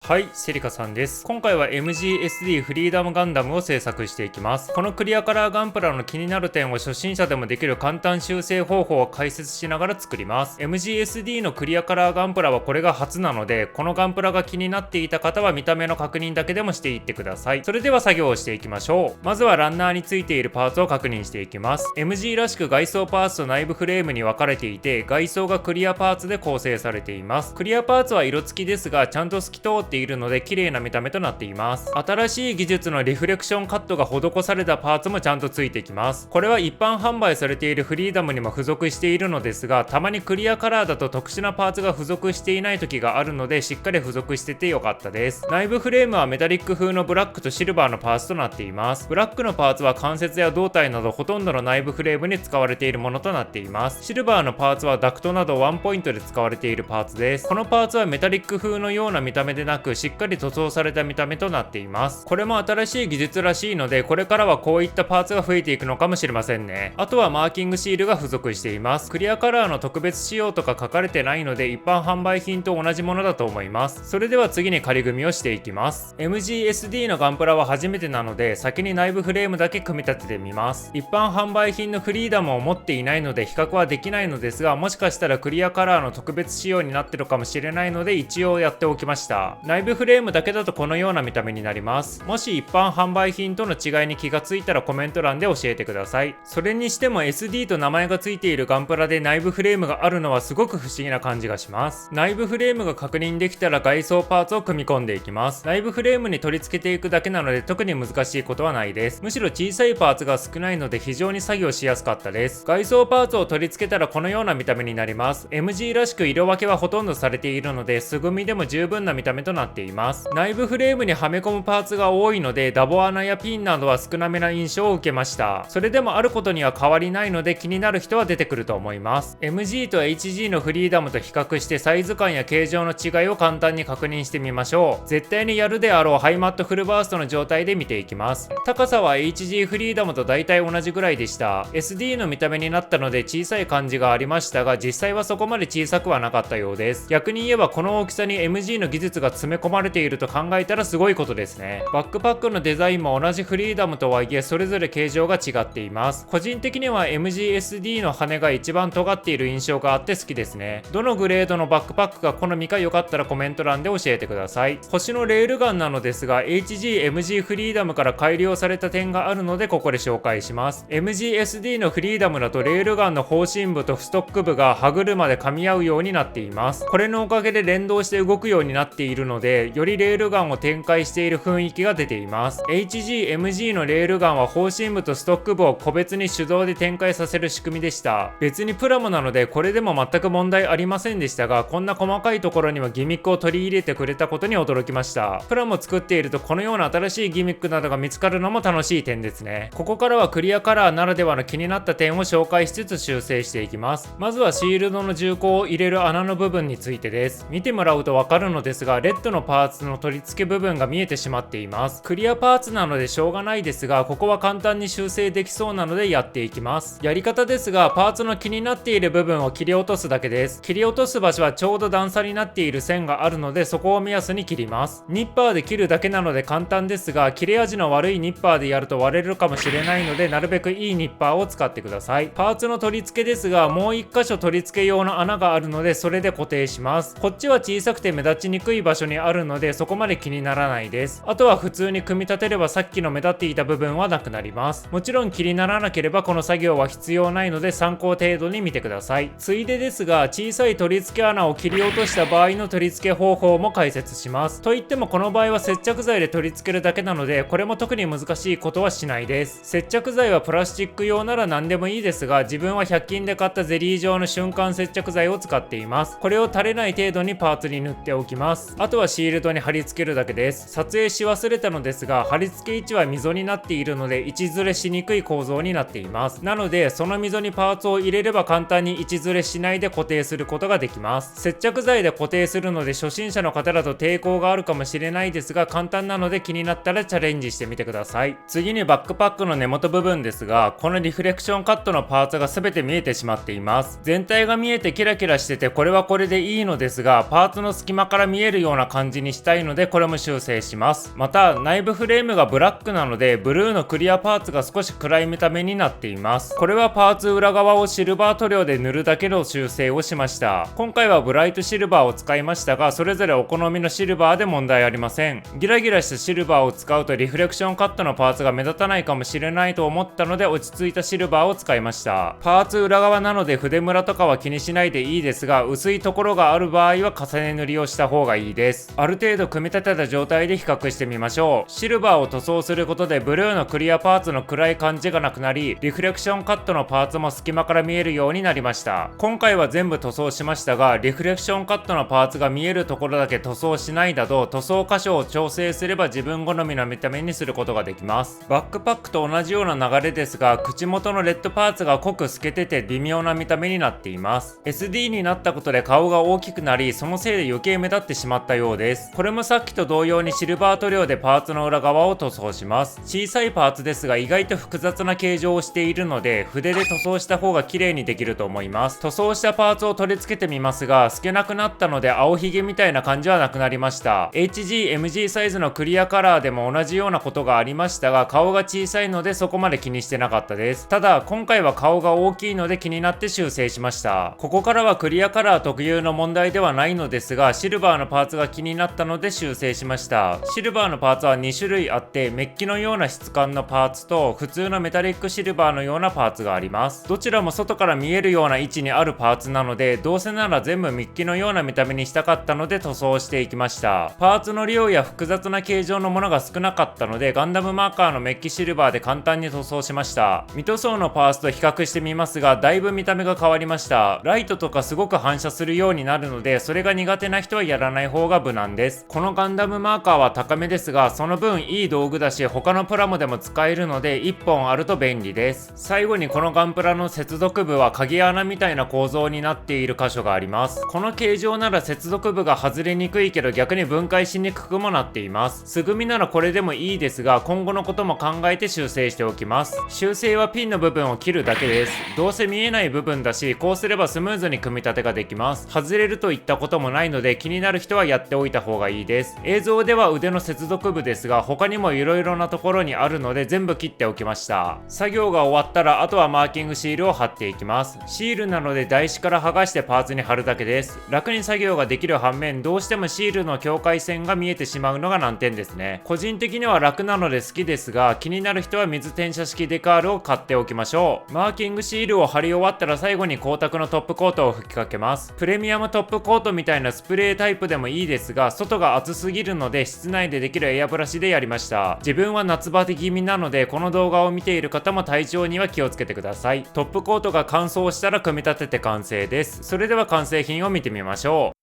はい、セリカさんです。今回は MGSD フリーダムガンダムを制作していきます。このクリアカラーガンプラの気になる点を初心者でもできる簡単修正方法を解説しながら作ります。MGSD のクリアカラーガンプラはこれが初なので、このガンプラが気になっていた方は見た目の確認だけでもしていってください。それでは作業をしていきましょう。まずはランナーについているパーツを確認していきます。MG らしく外装パーツと内部フレームに分かれていて、外装がクリアパーツで構成されています。クリアパーツは色付きですが、ちゃんと透き通っているので綺麗な見た目となっています。新しい技術のリフレクションカットが施されたパーツもちゃんとついてきます。これは一般販売されているフリーダムにも付属しているのですが、たまにクリアカラーだと特殊なパーツが付属していない時があるので、しっかり付属しててよかったです。内部フレームはメタリック風のブラックとシルバーのパーツとなっています。ブラックのパーツは関節や胴体などほとんどの内部フレームに使われているものとなっています。シルバーのパーツはダクトなどワンポイントで使われているパーツです。このパーツはメタリック風のような見た目でなく、しっかり塗装された見た目となっています。これも新しい技術らしいので、これからはこういったパーツが増えていくのかもしれませんね。あとはマーキングシールが付属しています。クリアカラーの特別仕様とか書かれてないので、一般販売品と同じものだと思います。それでは次に仮組みをしていきます。 MGSD のガンプラは初めてなので、先に内部フレームだけ組み立ててみます。一般販売品のフリーダムを持っていないので比較はできないのですが、もしかしたらクリアカラーの特別仕様になってるかもしれないので、一応やっておきました。内部フレームだけだとこのような見た目になります。もし一般販売品との違いに気がついたらコメント欄で教えてください。それにしても SD と名前がついているガンプラで内部フレームがあるのはすごく不思議な感じがします。内部フレームが確認できたら外装パーツを組み込んでいきます。内部フレームに取り付けていくだけなので特に難しいことはないです。むしろ小さいパーツが少ないので非常に作業しやすかったです。外装パーツを取り付けたらこのような見た目になります。 MG らしく色分けはほとんどされているので、素組みでも十分な見た目となっています。内部フレームにはめ込むパーツが多いので、ダボ穴やピンなどは少なめな印象を受けました。それでもあることには変わりないので、気になる人は出てくると思います。 MG と HG のフリーダムと比較してサイズ感や形状の違いを簡単に確認してみましょう。絶対にやるであろうハイマットフルバーストの状態で見ていきます。高さは HG フリーダムと大体同じぐらいでした。 SD の見た目になったので小さい感じがありましたが、実際はそこまで小さくはなかったようです。逆に言えばこの大きさに MG の技術が詰め込まれていると考えたらすごいことですね。バックパックのデザインも同じフリーダムとはいえ、それぞれ形状が違っています。個人的には MGSD の羽が一番尖っている印象があって好きですね。どのグレードのバックパックが好みかよかったらコメント欄で教えてください。星のレールガンなのですが HG、MG フリーダムから改良された点があるのでここで紹介します。 MGSD のフリーダムだとレールガンの方針部とストック部が歯車で噛み合うようになっています。これのおかげで連動して動くようになっているので、よりレールガンを展開している雰囲気が出ています。 HG、MG のレールガンは方針部とストック部を個別に手動で展開させる仕組みでした。別にプラモなのでこれでも全く問題ありませんでしたが、こんな細かいところにはギミックを取り入れてくれたことに驚きました。プラモ作っているとこのような新しいギミックなどが見つかるのも楽しい点ですね。ここからはクリアカラーならではの気になった点を紹介しつつ修正していきます。まずはシールドの銃口を入れる穴の部分についてです。見てもらうとわかるのですが、レッドのパーツの取り付け部分が見えてしまっています。クリアパーツなのでしょうがないですが、ここは簡単に修正できそうなのでやっていきます。やり方ですが、パーツの気になっている部分を切り落とすだけです。切り落とす場所はちょうど段差になっている線があるので、そこを目安に切ります。ニッパーで切るだけなので簡単ですが、切れ味の悪いニッパーでやると割れるかもしれないので、なるべくいいニッパーを使ってください。パーツの取り付けですが、もう1箇所取り付け用の穴があるので、それで固定します。こっちは小さくて目立ちにくい場所にあるので、そこまで気にならないです。あとは普通に組み立てればさっきの目立っていた部分はなくなります。もちろん気にならなければこの作業は必要ないので参考程度に見てください。ついでですが、小さい取り付け穴を切り落とした場合の取り付け方法も解説します。といってもこの場合は接着剤で取り付けるだけなので、これも特に難しいことはしないです。接着剤はプラスチック用なら何でもいいですが、自分は100均で買ったゼリー状の瞬間接着剤を使っています。これを垂れない程度にパーツに塗っておきます。あとはシールドに貼り付けるだけです。撮影し忘れたのですが、貼り付け位置は溝になっているので位置ずれしにくい構造になっています。なのでその溝にパーツを入れれば簡単に位置ずれしないで固定することができます。接着剤で固定するので初心者の方だと抵抗があるかもしれないですが、簡単なので気になったらチャレンジしてみてください。次にバックパックの根元部分ですが、このリフレクションカットのパーツが全て見えてしまっています。全体が見えてキラキラしててこれはこれでいいのですが、パーツの隙間から見えるような感じにしたいのでこれも修正します。また内部フレームがブラックなのでブルーのクリアパーツが少し暗い見た目になっています。これはパーツ裏側をシルバー塗料で塗るだけの修正をしました。今回はブライトシルバーを使いましたが、それぞれお好みのシルバーで問題ありません。ギラギラしたシルバーを使うとリフレクションカットのパーツが目立たないかもしれないと思ったので落ち着いたシルバーを使いました。パーツ裏側なので筆ムラとかは気にしないでいいですが、薄いところがある場合は重ね塗りをした方がいいです。ある程度組み立てた状態で比較してみましょう。シルバーを塗装することでブルーのクリアパーツの暗い感じがなくなり、リフレクションカットのパーツも隙間から見えるようになりました。今回は全部塗装しましたが、リフレクションカットのパーツが見えるところだけ塗装しないなど、塗装箇所を調整すれば自分好みの見た目にすることができます。バックパックと同じような流れですが、口元のレッドパーツが濃く透けてて微妙な見た目になっています。 SD になったことで顔が大きくなり、そのせいで余計目立ってしまったようです。これもさっきと同様にシルバー塗料でパーツの裏側を塗装します。小さいパーツですが意外と複雑な形状をしているので、筆で塗装した方が綺麗にできると思います。塗装したパーツを取り付けてみますが、透けなくなったので青ひげみたいな感じはなくなりました。 HG、MG サイズのクリアカラーでも同じようなことがありましたが、顔が小さいのでそこまで気にしてなかったです。ただ今回は顔が大きいので気になって修正しました。ここからはクリアカラー特有の問題ではないのですが、シルバーのパーツが気になったので修正しました。シルバーのパーツは2種類あって、メッキのような質感のパーツと普通のメタリックシルバーのようなパーツがあります。どちらも外から見えるような位置にあるパーツなので、どうせなら全部メッキのような見た目にしたかったので塗装していきました。パーツの量や複雑な形状のものが少なかったので、ガンダムマーカーのメッキシルバーで簡単に塗装しました。未塗装のパーツと比較してみますが、だいぶ見た目が変わりました。ライトとかすごく反射するようになるので、それが苦手な人はやらない方が無難です。このガンダムマーカーは高めですが、その分いい道具だし他のプラモでも使えるので1本あると便利です。最後にこのガンプラの接続部は鍵穴みたいな構造になっている箇所があります。この形状なら接続部が外れにくいけど逆に分解しにくくもなっています。素組みならこれでもいいですが、今後のことも考えて修正しておきます。修正はピンの部分を切るだけです。どうせ見えない部分だし、こうすればスムーズに組み立てができます。外れるといったこともないので気になる人はやっておいた方がいいです。映像では腕の接続部ですが、他にも色々なところにあるので全部切っておきました。作業が終わったらあとはマーキングシールを貼っていきます。シールなので台紙から剥がしてパーツに貼るだけです。楽に作業ができる反面、どうしてもシールの境界線が見えてしまうのが難点ですね。個人的には楽なので好きですが、気になる人は水転写式デカールを買っておきましょう。マーキングシールを貼り終わったら最後に光沢のトップコートを吹きかけます。プレミアムトップコートみたいなスプレータイプでもいいですが、外が暑すぎるので室内でできるエアブラシでやりました。自分は夏バテ気味なので、この動画を見ている方も体調には気をつけてください。トップコートが乾燥したら組み立てて完成です。それでは完成品を見てみましょう。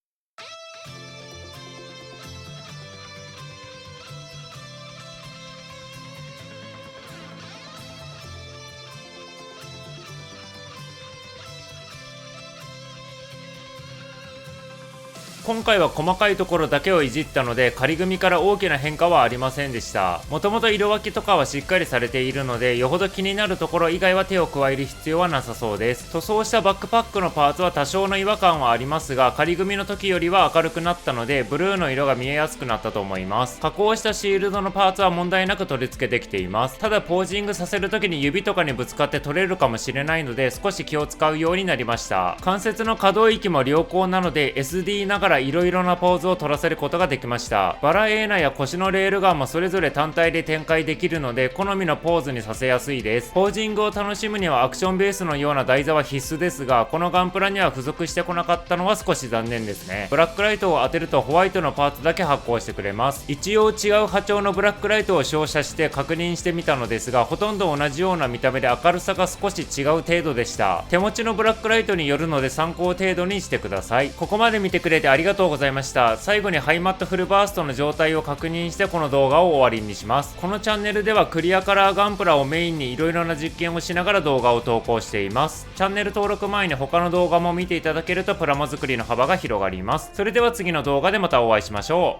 今回は細かいところだけをいじったので、仮組みから大きな変化はありませんでした。もともと色分けとかはしっかりされているので、よほど気になるところ以外は手を加える必要はなさそうです。塗装したバックパックのパーツは多少の違和感はありますが、仮組みの時よりは明るくなったのでブルーの色が見えやすくなったと思います。加工したシールドのパーツは問題なく取り付けできています。ただポージングさせる時に指とかにぶつかって取れるかもしれないので、少し気を使うようになりました。関節の可動域も良好なので SD ながら色々なポーズを取らせることができました。バラエーナや腰のレールガンもそれぞれ単体で展開できるので好みのポーズにさせやすいです。ポージングを楽しむにはアクションベースのような台座は必須ですが、このガンプラには付属してこなかったのは少し残念ですね。ブラックライトを当てるとホワイトのパーツだけ発光してくれます。一応違う波長のブラックライトを照射して確認してみたのですが、ほとんど同じような見た目で明るさが少し違う程度でした。手持ちのブラックライトによるので参考程度にしてください。ここまで見てくれてありがとうございました。最後にハイマットフルバーストの状態を確認してこの動画を終わりにします。このチャンネルではクリアカラーガンプラをメインに色々な実験をしながら動画を投稿しています。チャンネル登録前に他の動画も見ていただけるとプラモ作りの幅が広がります。それでは次の動画でまたお会いしましょう。